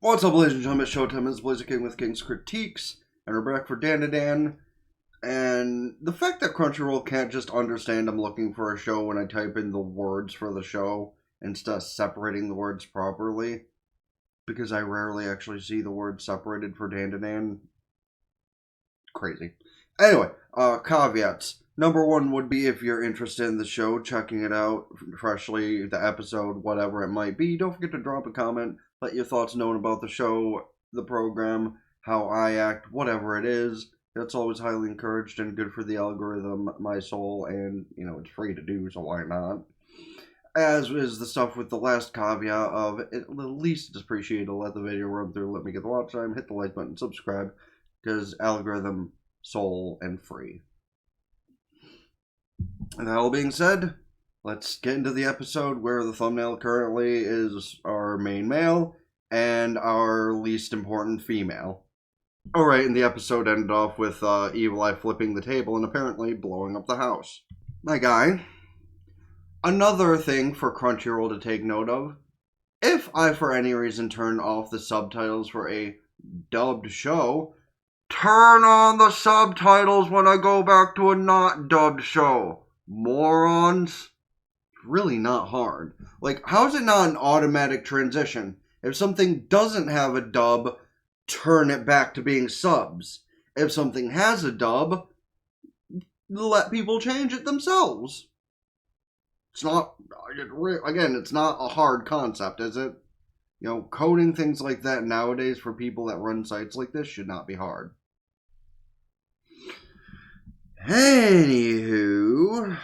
What's up, ladies and gentlemen? Showtime is Blazer King with King's Critiques, and we're back for Dan. And the fact that Crunchyroll can't just understand I'm looking for a show when I type in the words for the show instead of separating the words properly, because I rarely actually see the words separated for Dan. Crazy. Anyway, caveats. Number one would be if you're interested in the show, checking it out freshly, the episode, whatever it might be. Don't forget to drop a comment. Let your thoughts known about the show, the program, how I act, whatever it is. That's always highly encouraged and good for the algorithm, my soul, and, it's free to do, so why not? As is the stuff with the last caveat of, at least it's appreciated to let the video run through, let me get the watch time, hit the like button, subscribe, because algorithm, soul, and free. And that all being said, let's get into the episode where the thumbnail currently is our main male and our least important female. Alright, and the episode ended off with Evil Eye flipping the table and apparently blowing up the house. My guy, another thing for Crunchyroll to take note of, if I for any reason turn off the subtitles for a dubbed show, turn on the subtitles when I go back to a not dubbed show. Morons. Really not hard. Like, how is it not an automatic transition? If something doesn't have a dub, turn it back to being subs. If something has a dub, let people change it themselves. It's not, again, it's not a hard concept, is it? Coding things like that nowadays for people that run sites like this should not be hard. Anywho,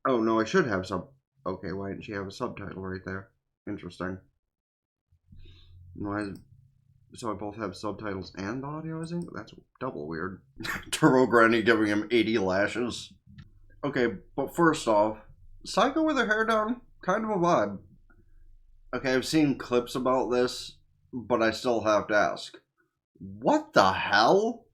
oh no, I should have some. Okay, why didn't she have a subtitle right there? Interesting. Why? So I both have subtitles and audio, I think? That's double weird. Turbo Granny giving him 80 lashes. Okay, but first off, Seiko with her hair down, kind of a vibe. Okay, I've seen clips about this, but I still have to ask. What the hell?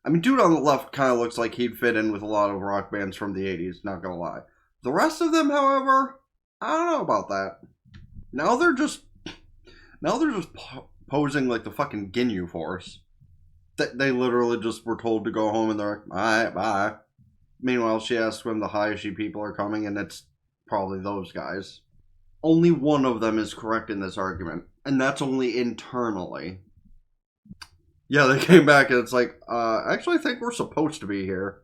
I mean, dude on the left kind of looks like he'd fit in with a lot of rock bands from the 80s, not gonna lie. The rest of them, however, I don't know about that. Now they're just posing like the fucking Ginyu Force. They literally just were told to go home and they're like, alright, bye. Meanwhile, she asks when the Hayashi people are coming and it's probably those guys. Only one of them is correct in this argument, and that's only internally. Yeah, they came back and it's like, actually I think we're supposed to be here.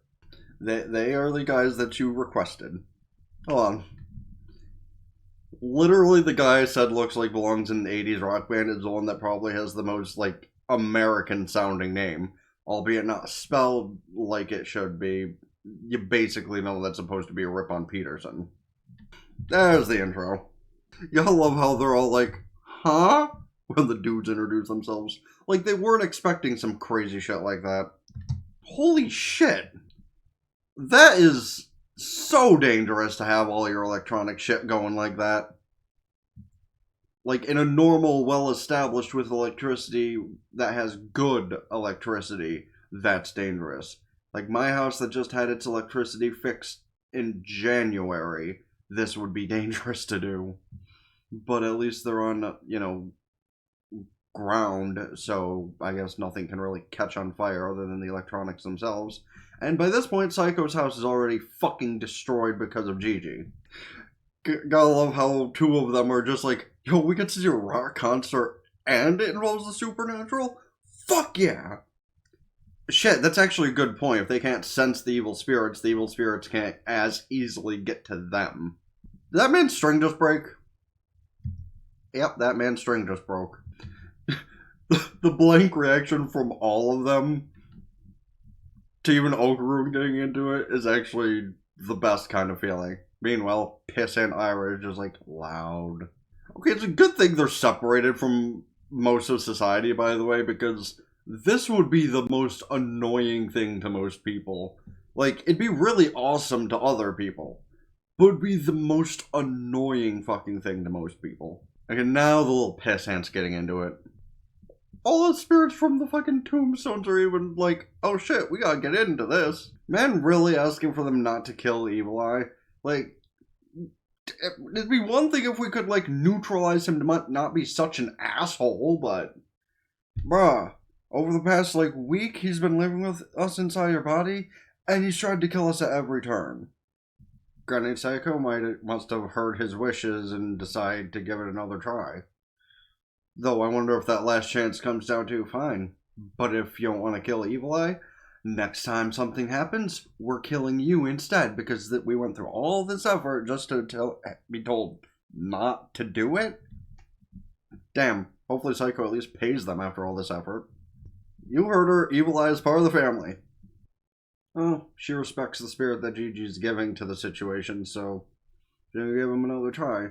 They are the guys that you requested. Hold on. Literally the guy I said looks like belongs in an 80s rock band is the one that probably has the most, American sounding name. Albeit not spelled like it should be. You basically know that's supposed to be a rip on Peterson. There's the intro. Y'all love how they're all like, huh? When the dudes introduce themselves. Like, they weren't expecting some crazy shit like that. Holy shit. That is so dangerous to have all your electronic shit going like that. Like, in a normal, well-established with electricity that has good electricity, that's dangerous. Like, my house that just had its electricity fixed in January, this would be dangerous to do. But at least they're on, ground, so I guess nothing can really catch on fire other than the electronics themselves. And by this point, Seiko's house is already fucking destroyed because of Jiji. Gotta love how two of them are just like, yo, we get to see a rock concert and it involves the supernatural? Fuck yeah! Shit, that's actually a good point. If they can't sense the evil spirits can't as easily get to them. Did that man's string just break? Yep, that man's string just broke. The blank reaction from all of them to even Okaru getting into it is actually the best kind of feeling. Meanwhile, Piss and Ira is just loud. Okay, it's a good thing they're separated from most of society, by the way, because this would be the most annoying thing to most people. It'd be really awesome to other people, but it'd be the most annoying fucking thing to most people. Okay, now the little pissant's getting into it. All the spirits from the fucking tombstones are even like, oh shit, we gotta get into this. Man, really asking for them not to kill Evil Eye? It'd be one thing if we could, like, neutralize him to not be such an asshole, but... Bruh, over the past, like, week, he's been living with us inside your body, and he's tried to kill us at every turn. Granted, Seiko must have heard his wishes and decided to give it another try. Though I wonder if that last chance comes down to, fine, but if you don't want to kill Evil Eye, next time something happens, we're killing you instead, because we went through all this effort just to be told not to do it? Damn, hopefully Seiko at least pays them after all this effort. You heard her, Evil Eye is part of the family. Oh, she respects the spirit that Jiji's giving to the situation, so she'll give him another try.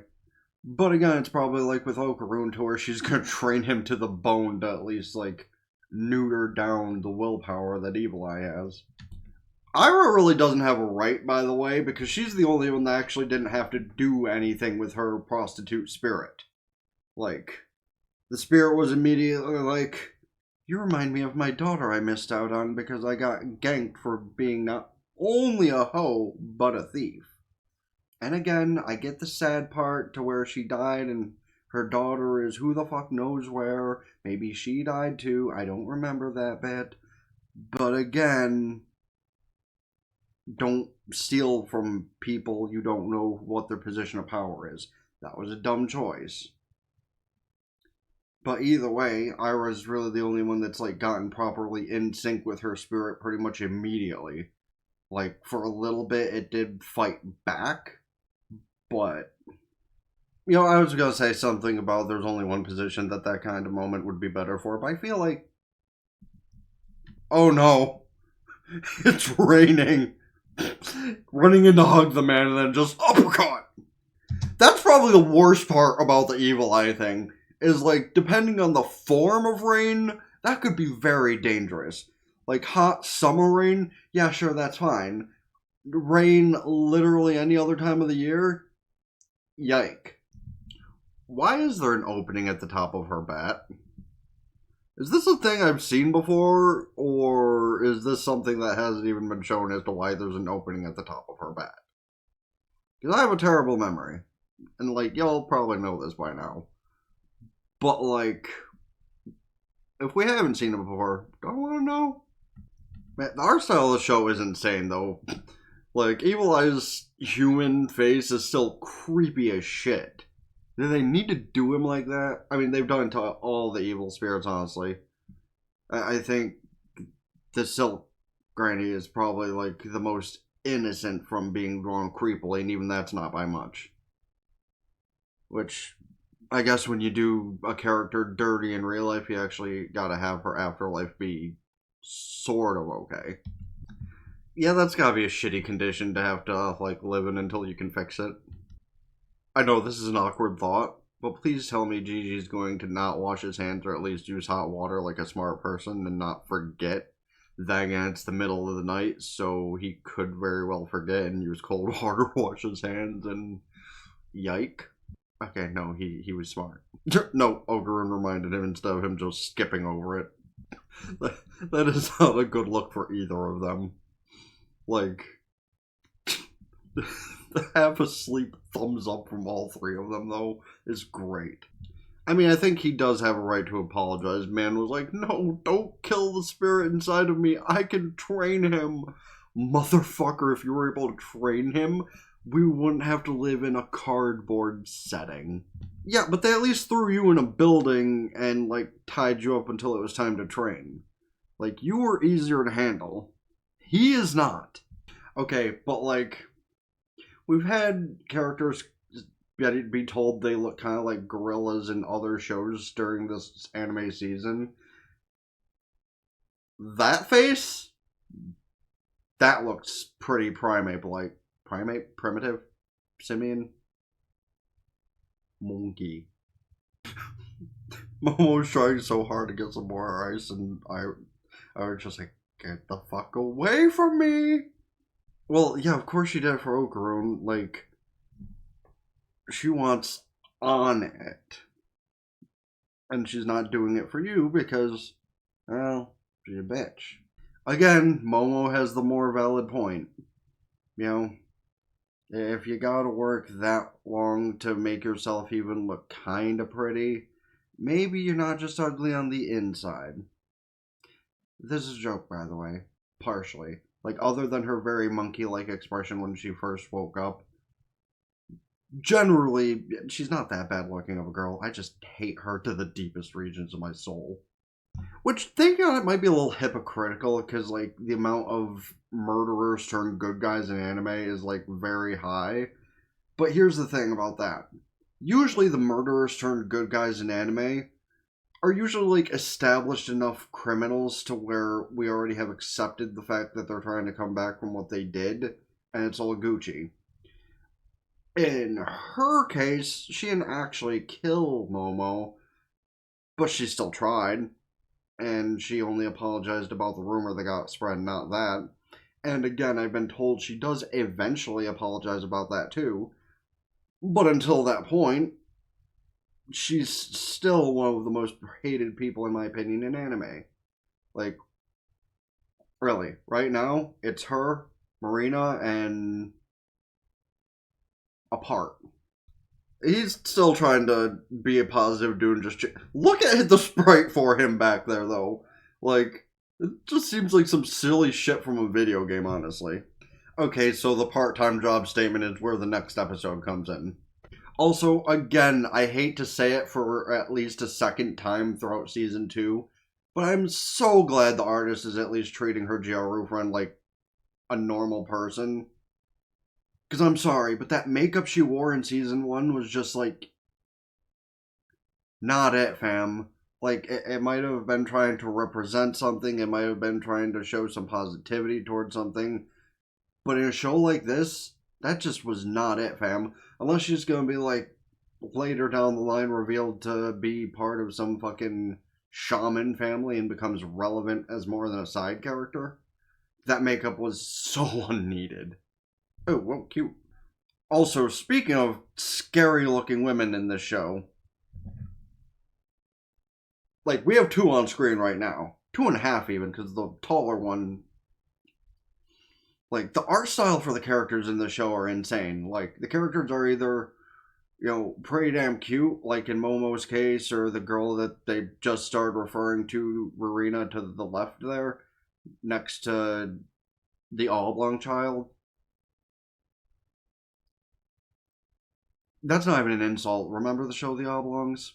But again, it's probably like with Okaroon, to where she's gonna train him to the bone to at least, like, neuter down the willpower that Evil Eye has. Ira really doesn't have a right, by the way, because she's the only one that actually didn't have to do anything with her prostitute spirit. Like, the spirit was immediately like, you remind me of my daughter I missed out on because I got ganked for being not only a hoe, but a thief. And again, I get the sad part to where she died and her daughter is who the fuck knows where. Maybe she died too. I don't remember that bit. But again, don't steal from people you don't know what their position of power is. That was a dumb choice. But either way, Ira's really the only one that's, like, gotten properly in sync with her spirit pretty much immediately. Like, for a little bit, it did fight back, but... You know, I was gonna say something about there's only one position that kind of moment would be better for, but I feel like... Oh no! It's raining! Running in to hug the man and then just uppercut! That's probably the worst part about the Evil Eye thing. Is, like, depending on the form of rain, that could be very dangerous. Like, hot summer rain, yeah, sure, that's fine. Rain literally any other time of the year? Yike. Why is there an opening at the top of her bat? Is this a thing I've seen before, or is this something that hasn't even been shown as to why there's an opening at the top of her bat? Because I have a terrible memory. And, like, y'all probably know this by now. But, like, if we haven't seen it before, don't want to know. Man, the art style of the show is insane, though. Like, Evil Eye's human face is still creepy as shit. Do they need to do him like that? I mean, they've done it to all the evil spirits, honestly. I think the Silk Granny is probably, like, the most innocent from being drawn creepily, and even that's not by much. Which... I guess when you do a character dirty in real life, you actually gotta have her afterlife be sort of okay. Yeah, that's gotta be a shitty condition to have to, like, live in until you can fix it. I know this is an awkward thought, but please tell me Gigi's going to not wash his hands or at least use hot water like a smart person and not forget. Then again, it's the middle of the night, so he could very well forget and use cold water to wash his hands and... Yike. Okay, no, he was smart. No, Ogeron reminded him instead of him just skipping over it. That is not a good look for either of them. Like, the half-asleep thumbs up from all three of them, though, is great. I mean, I think he does have a right to apologize. Man was like, no, don't kill the spirit inside of me. I can train him. Motherfucker, if you were able to train him... we wouldn't have to live in a cardboard setting. Yeah, but they at least threw you in a building and, like, tied you up until it was time to train. Like, you were easier to handle. He is not. Okay, but, like, we've had characters be told they look kind of like gorillas in other shows during this anime season. That face? That looks pretty primate-like. Primate? Primitive? Simian? Monkey. Momo's trying so hard to get some more ice, and I was just like, get the fuck away from me! Well, yeah, of course she did it for Okaroon. Like, she wants on it. And she's not doing it for you because, well, she's a bitch. Again, Momo has the more valid point. You know, If you gotta work that long to make yourself even look kinda pretty, maybe you're not just ugly on the inside. This is a joke, by the way. Partially. Like, other than her very monkey-like expression when she first woke up, generally, she's not that bad looking of a girl. I just hate her to the deepest regions of my soul. Which, thinking on it, might be a little hypocritical, because, like, the amount of murderers turned good guys in anime is, like, very high. But here's the thing about that. Usually the murderers turned good guys in anime are usually, like, established enough criminals to where we already have accepted the fact that they're trying to come back from what they did, and it's all Gucci. In her case, she didn't actually kill Momo, but she still tried, and she only apologized about the rumor that got spread, not that. And again, I've been told she does eventually apologize about that too, but until that point, she's still one of the most hated people, in my opinion, in anime. Like, really, right now, it's her, Marina, and Apart. He's still trying to be a positive dude and just... Look at the sprite for him back there, though. Like, it just seems like some silly shit from a video game, honestly. Okay, so the part-time job statement is where the next episode comes in. Also, again, I hate to say it for at least a second time throughout Season 2, but I'm so glad the artist is at least treating her Gyaru friend like a normal person. Because I'm sorry, but that makeup she wore in Season 1 was just like... not it, fam. Like, it might have been trying to represent something, it might have been trying to show some positivity towards something, but in a show like this, that just was not it, fam. Unless she's gonna be, like, later down the line revealed to be part of some fucking shaman family and becomes relevant as more than a side character. That makeup was so unneeded. Oh, well, cute. Also, speaking of scary looking women in this show, like, we have two on screen right now. 2.5 even, because the taller one... Like, the art style for the characters in the show are insane. Like, the characters are either, you know, pretty damn cute, like in Momo's case, or the girl that they just started referring to, Rowena, to the left there, next to the oblong child. That's not even an insult. Remember the show The Oblongs?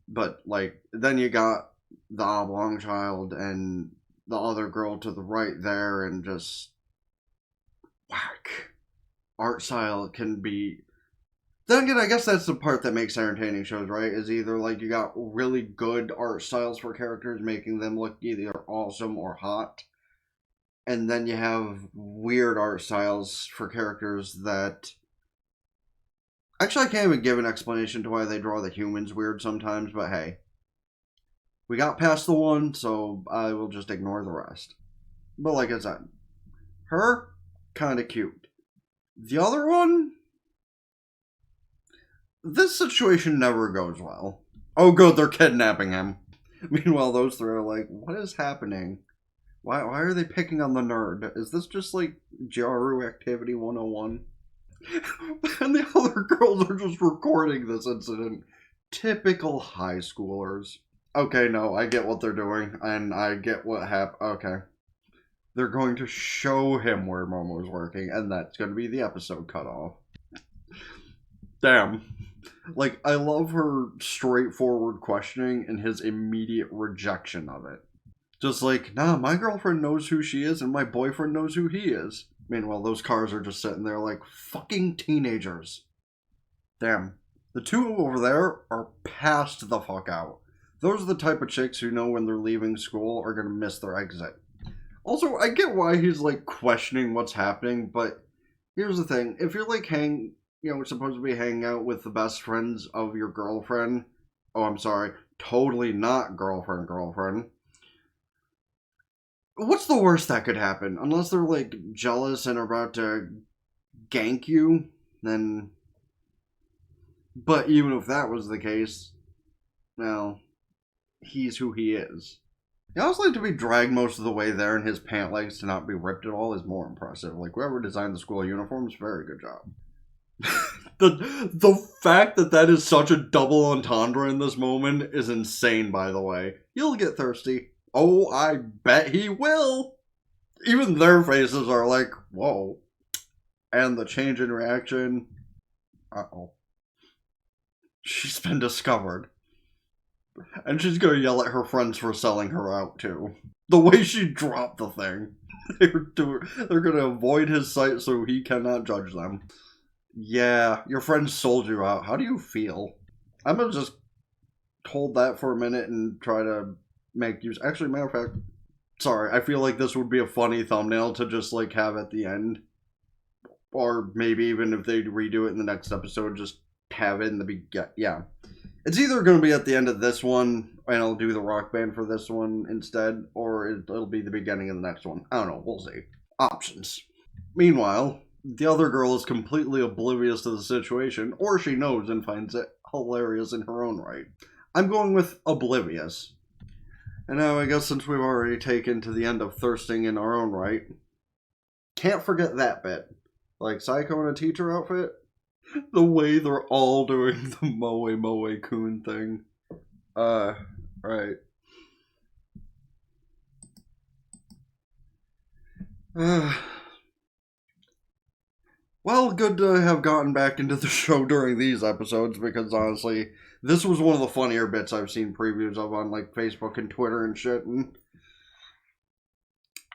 But, like, then you got the oblong child and the other girl to the right there, and just... whack. Art style can be... Then again, I guess that's the part that makes entertaining shows, right? Is either, like, you got really good art styles for characters, making them look either awesome or hot, and then you have weird art styles for characters that... Actually, I can't even give an explanation to why they draw the humans weird sometimes, but hey. We got past the one, so I will just ignore the rest. But like I said, her, kinda cute. The other one... This situation never goes well. Oh good, they're kidnapping him. Meanwhile, those three are like, what is happening? Why are they picking on the nerd? Is this just like Gyaru Activity 101? And the other girls are just recording this incident. Typical high schoolers. Okay, no, I get what they're doing, and I get what happened. Okay. They're going to show him where Momo's working, and that's going to be the episode cut off. Damn. Like, I love her straightforward questioning and his immediate rejection of it. Just like, nah, my girlfriend knows who she is and my boyfriend knows who he is. Meanwhile, those cars are just sitting there like fucking teenagers. Damn. The two over there are passed the fuck out. Those are the type of chicks who know when they're leaving school are gonna miss their exit. Also, I get why he's like questioning what's happening, but here's the thing. If you're like supposed to be hanging out with the best friends of your girlfriend. Oh, I'm sorry. Totally not girlfriend. What's the worst that could happen? Unless they're, like, jealous and are about to gank you, then... But even if that was the case, well, he's who he is. He also like to be dragged most of the way there, and his pant legs to not be ripped at all is more impressive. Like, whoever designed the school uniforms, very good job. the fact that is such a double entendre in this moment is insane, by the way. He'll get thirsty. Oh, I bet he will. Even their faces are like, whoa. And the change in reaction. Uh-oh. She's been discovered. And she's gonna yell at her friends for selling her out, too. The way she dropped the thing. They're gonna avoid his sight so he cannot judge them. Yeah, your friends sold you out. How do you feel? I'm gonna just hold that for a minute and try to make use. Actually, matter of fact, sorry, I feel like this would be a funny thumbnail to just like have at the end. Or maybe even if they redo it in the next episode, just have it in the beginning. Yeah. It's either going to be at the end of this one, and I'll do the rock band for this one instead, or it'll be the beginning of the next one. I don't know, we'll see. Options. Meanwhile, the other girl is completely oblivious to the situation, or she knows and finds it hilarious in her own right. I'm going with oblivious. And now I guess since we've already taken to the end of thirsting in our own right, can't forget that bit. Like Seiko in a teacher outfit. The way they're all doing the Moe Kun thing. Right. Well, good to have gotten back into the show during these episodes, because honestly, this was one of the funnier bits I've seen previews of on like Facebook and Twitter and shit, and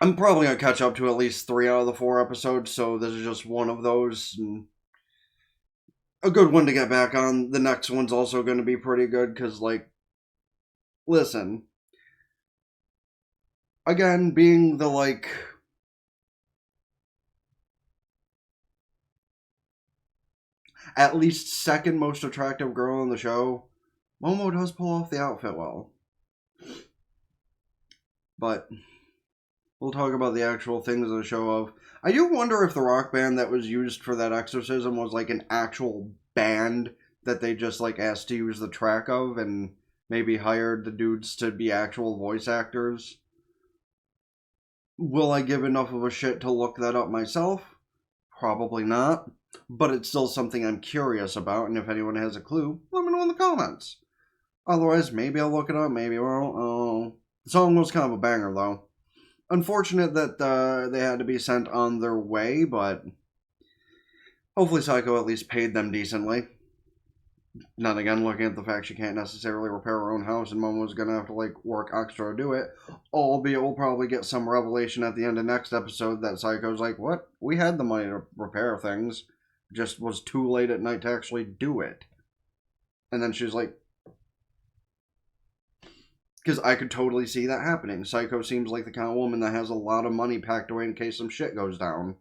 I'm probably gonna catch up to at least 3 out of the 4 episodes, so this is just one of those, and a good one to get back on. The next one's also going to be pretty good, because, like, listen, again, being the, like, at least second most attractive girl in the show, Momo does pull off the outfit well. But we'll talk about the actual things in the show of. I do wonder if the rock band that was used for that exorcism was like an actual band that they just like asked to use the track of and maybe hired the dudes to be actual voice actors. Will I give enough of a shit to look that up myself? Probably not. But it's still something I'm curious about, and if anyone has a clue, let me know in the comments. Otherwise, maybe I'll look it up, maybe I won't. Oh. The song was kind of a banger, though. Unfortunate that they had to be sent on their way, but hopefully Seiko at least paid them decently. Not again looking at the fact she can't necessarily repair her own house and Momo's gonna have to like work extra to do it. Albeit we'll probably get some revelation at the end of next episode that Seiko's like, what? We had the money to repair things. Just was too late at night to actually do it. And then she's like, because I could totally see that happening. Seiko seems like the kind of woman that has a lot of money packed away in case some shit goes down.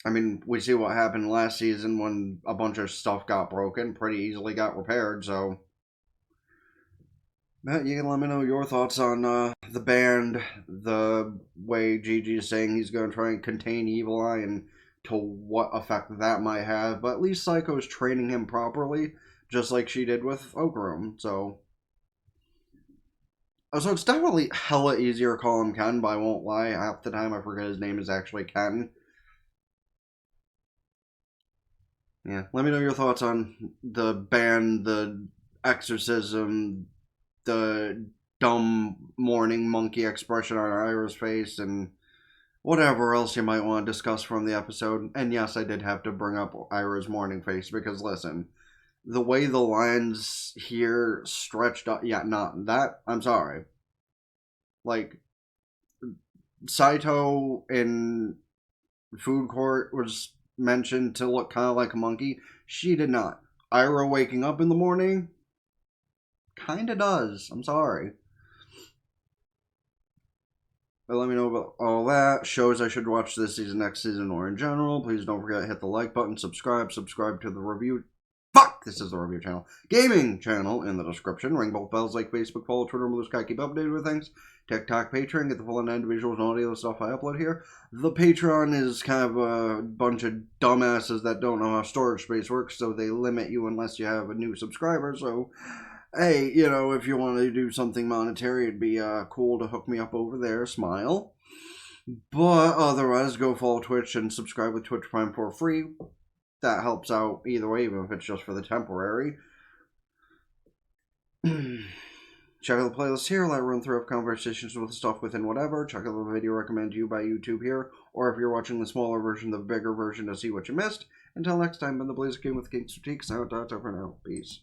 I mean, we see what happened last season when a bunch of stuff got broken. Pretty easily got repaired, so. Matt, you can let me know your thoughts on the band, the way Jiji is saying he's going to try and contain Evil Eye, and to what effect that might have. But at least Seiko's training him properly, just like she did with Okroom, so. So it's definitely hella easier to call him Ken, but I won't lie, half the time I forget his name is actually Ken. Yeah, let me know your thoughts on the band, the exorcism, the dumb morning monkey expression on Ira's face, and whatever else you might want to discuss from the episode. And yes, I did have to bring up Ira's morning face, because listen, the way the lines here stretched up, yeah, not that, I'm sorry. Like, Saito in food court was mentioned to look kind of like a monkey. She did not. Ira waking up in the morning kind of does. I'm sorry. But let me know about all that. Shows I should watch this season, next season, or in general. Please don't forget to hit the like button, subscribe to the review. Fuck! This is the review channel. Gaming channel in the description. Ring both bells like Facebook, follow Twitter, and Blue Sky. Keep updated with things. TikTok, Patreon, get the full and end visuals and audio stuff I upload here. The Patreon is kind of a bunch of dumbasses that don't know how storage space works, so they limit you unless you have a new subscriber, so hey, if you want to do something monetary, it'd be cool to hook me up over there. Smile. But otherwise, go follow Twitch and subscribe with Twitch Prime for free. That helps out either way, even if it's just for the temporary. Check out the playlist here. Let run through of conversations with stuff within whatever. Check out the video recommended to you by YouTube here, or if you're watching the smaller version, the bigger version to see what you missed. Until next time, been the Blazer King with King's Critique. Out for now. Peace.